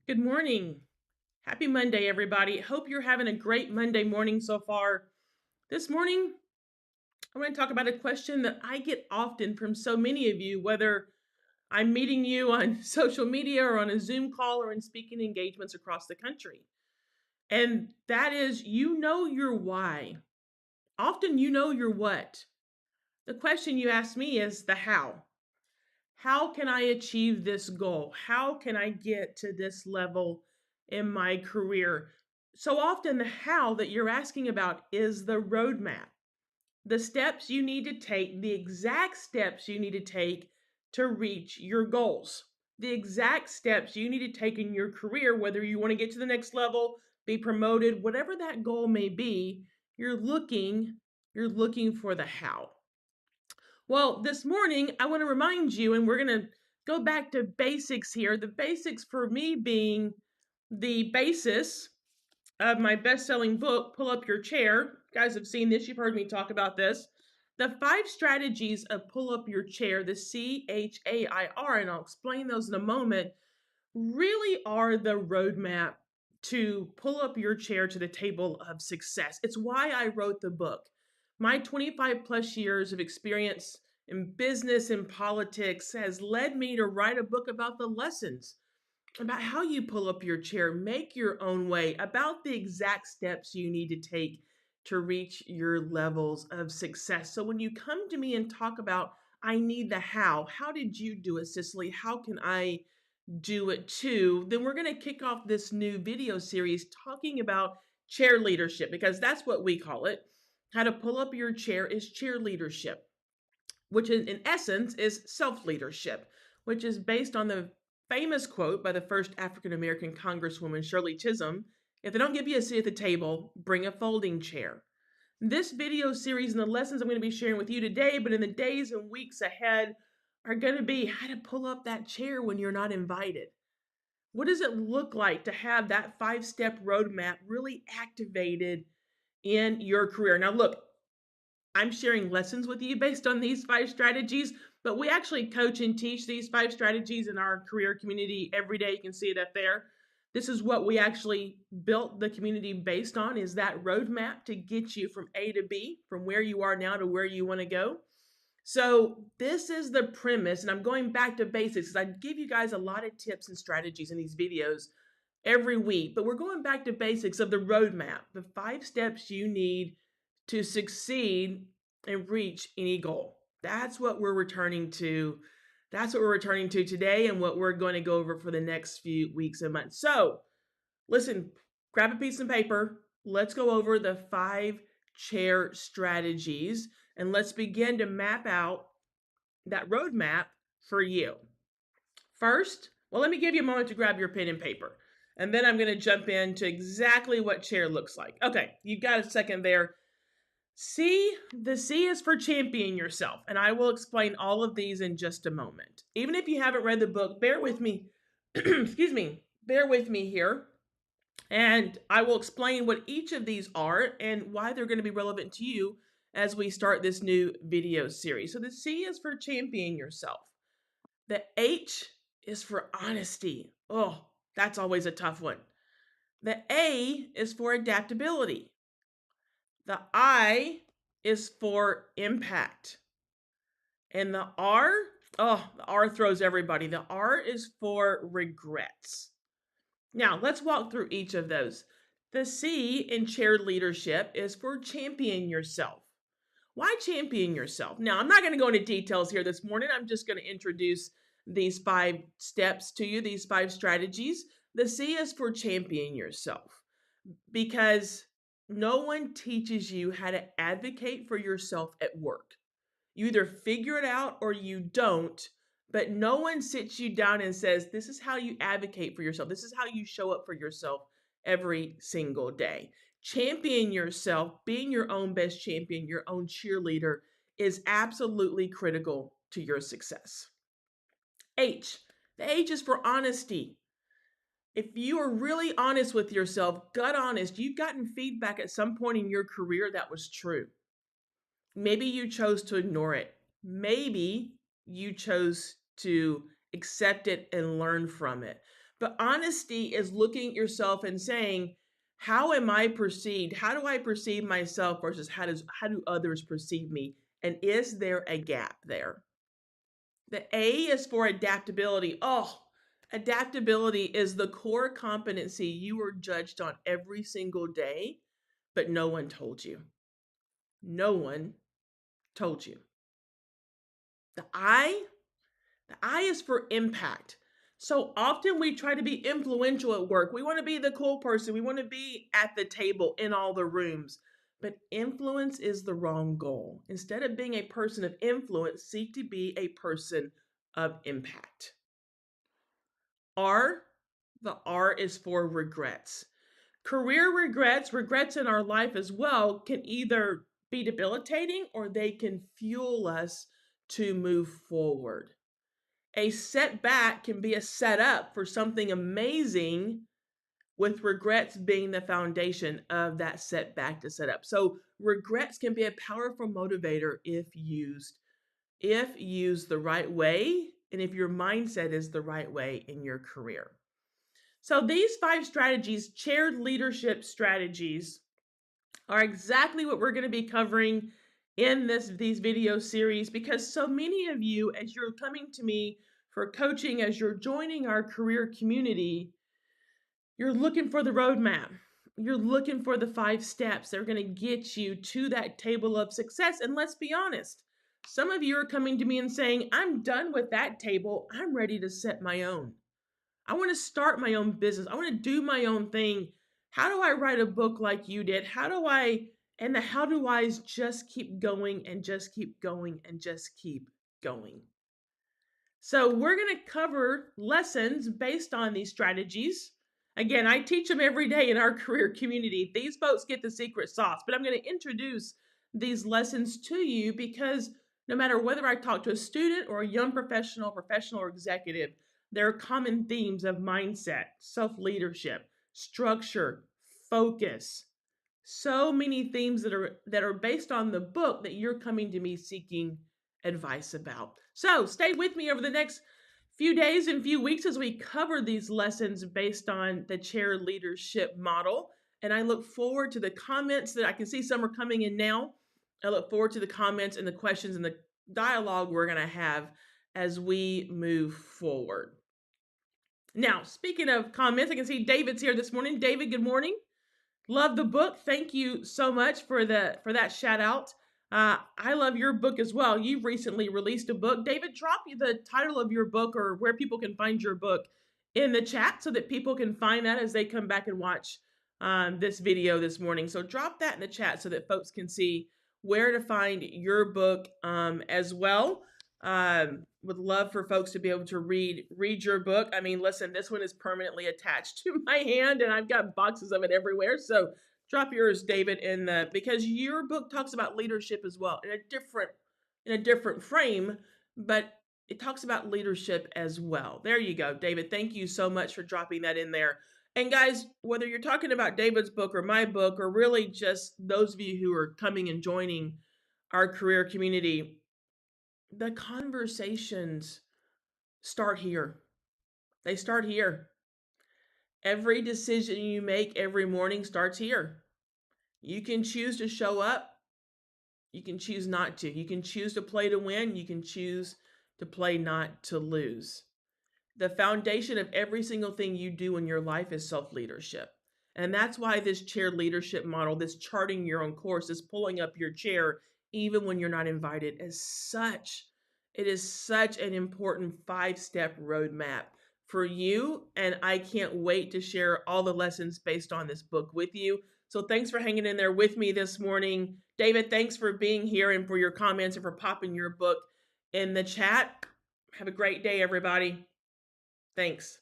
Good morning. Happy Monday, everybody. Hope you're having a great Monday morning so far. This morning, I want to talk about a question that I get often from so many of you, whether I'm meeting you on social media or on a Zoom call or in speaking engagements across the country. And that is, you know your why. Often you know your what. The question you ask me is the how. How can I achieve this goal? How can I get to this level in my career? So often, the how that you're asking about is the roadmap, the steps you need to take, the exact steps you need to take to reach your goals, the exact steps you need to take in your career, whether you want to get to the next level, be promoted, whatever that goal may be, you're looking for the how. Well, this morning, I want to remind you, and we're going to go back to basics here. The basics for me being the basis of my best selling book, Pull Up Your Chair. You guys have seen this, you've heard me talk about this. The 5 strategies of Pull Up Your Chair, the CHAIR, and I'll explain those in a moment, really are the roadmap to pull up your chair to the table of success. It's why I wrote the book. My 25 plus years of experience in business and politics has led me to write a book about the lessons, about how you pull up your chair, make your own way, about the exact steps you need to take to reach your levels of success. So when you come to me and talk about, I need the how did you do it, Cicely? How can I do it too? Then we're going to kick off this new video series talking about chair leadership, because that's what we call it. How to pull up your chair is chair leadership, which in essence is self leadership, which is based on the famous quote by the first African American Congresswoman, Shirley Chisholm: if they don't give you a seat at the table, bring a folding chair. This video series and the lessons I'm going to be sharing with you today, but in the days and weeks ahead, are going to be how to pull up that chair when you're not invited. What does it look like to have that 5 step roadmap really activated in your career? Now, look, I'm sharing lessons with you based on these 5 strategies, but we actually coach and teach these 5 strategies in our career community every day. You can see it up there. This is what we actually built the community based on, is that roadmap to get you from A to B, from where you are now to where you want to go. So this is the premise, and I'm going back to basics because I give you guys a lot of tips and strategies in these videos every week, but we're going back to basics of the roadmap, the 5 steps you need to succeed and reach any goal. That's what we're returning to. That's what we're returning to today and what we're going to go over for the next few weeks and months. So listen, grab a piece of paper. Let's go over the 5 chair strategies and let's begin to map out that roadmap for you. First, well, let me give you a moment to grab your pen and paper. And then I'm going to jump into exactly what chair looks like. Okay, you've got a second there. The C is for champion yourself. And I will explain all of these in just a moment. Even if you haven't read the book, bear with me. Excuse me. Bear with me here. And I will explain what each of these are and why they're going to be relevant to you as we start this new video series. So the C is for champion yourself. The H is for honesty. Oh, that's always a tough one. The A is for adaptability. The I is for impact. And the R, oh, the R throws everybody. The R is for regrets. Now, let's walk through each of those. The C in chair leadership is for champion yourself. Why champion yourself? Now, I'm not going to go into details here this morning. I'm just going to introduce these 5 steps to you, these 5 strategies. The C is for champion yourself, because no one teaches you how to advocate for yourself at work. You either figure it out or you don't, but no one sits you down and says, this is how you advocate for yourself. This is how you show up for yourself every single day. Champion yourself, being your own best champion, your own cheerleader, is absolutely critical to your success. H, the H is for honesty. If you are really honest with yourself, gut honest, you've gotten feedback at some point in your career that was true. Maybe you chose to ignore it. Maybe you chose to accept it and learn from it. But honesty is looking at yourself and saying, how am I perceived? How do I perceive myself versus how do others perceive me? And is there a gap there? The A is for adaptability. Oh, adaptability is the core competency you are judged on every single day, but no one told you. No one told you. The I, the I is for impact. So often we try to be influential at work. We want to be the cool person. We want to be at the table in all the rooms. But influence is the wrong goal. Instead of being a person of influence, seek to be a person of impact. R, the R is for regrets. Career regrets in our life as well, can either be debilitating or they can fuel us to move forward. A setback can be a setup for something amazing, with regrets being the foundation of that setback to set up. So regrets can be a powerful motivator if used the right way, and if your mindset is the right way in your career. So these 5 strategies, shared leadership strategies, are exactly what we're going to be covering in these video series, because so many of you, as you're coming to me for coaching, as you're joining our career community, you're looking for the roadmap. You're looking for the 5 steps that are going to get you to that table of success. And let's be honest, some of you are coming to me and saying, I'm done with that table. I'm ready to set my own. I want to start my own business. I want to do my own thing. How do I write a book like you did? And the how do I's just keep going and just keep going and just keep going. So we're going to cover lessons based on these strategies. Again, I teach them every day in our career community. These folks get the secret sauce, but I'm going to introduce these lessons to you because no matter whether I talk to a student or a young professional or executive, there are common themes of mindset, self-leadership, structure, focus. So many themes that are based on the book that you're coming to me seeking advice about. So stay with me over the next few days and few weeks as we cover these lessons based on the chair leadership model. And I look forward to the comments that I can see some are coming in now. I look forward to the comments and the questions and the dialogue we're going to have as we move forward. Now, speaking of comments, I can see David's here this morning. David, good morning. Love the book. Thank you so much for that shout out. I love your book as well. You've recently released a book. David, drop the title of your book or where people can find your book in the chat so that people can find that as they come back and watch this video this morning. So drop that in the chat so that folks can see where to find your book as well. Would love for folks to be able to read your book. I mean, listen, this one is permanently attached to my hand and I've got boxes of it everywhere. So drop yours, David, because your book talks about leadership as well in a different frame, but it talks about leadership as well. There you go, David. Thank you so much for dropping that in there. And guys, whether you're talking about David's book or my book, or really just those of you who are coming and joining our career community, the conversations start here. They start here. Every decision you make every morning starts here. You can choose to show up. You can choose not to. You can choose to play to win. You can choose to play not to lose. The foundation of every single thing you do in your life is self-leadership. And that's why this chair leadership model, this charting your own course, this pulling up your chair, even when you're not invited, it is such an important 5-step roadmap for you. And I can't wait to share all the lessons based on this book with you. So thanks for hanging in there with me this morning. David, thanks for being here and for your comments and for popping your book in the chat. Have a great day, everybody. Thanks.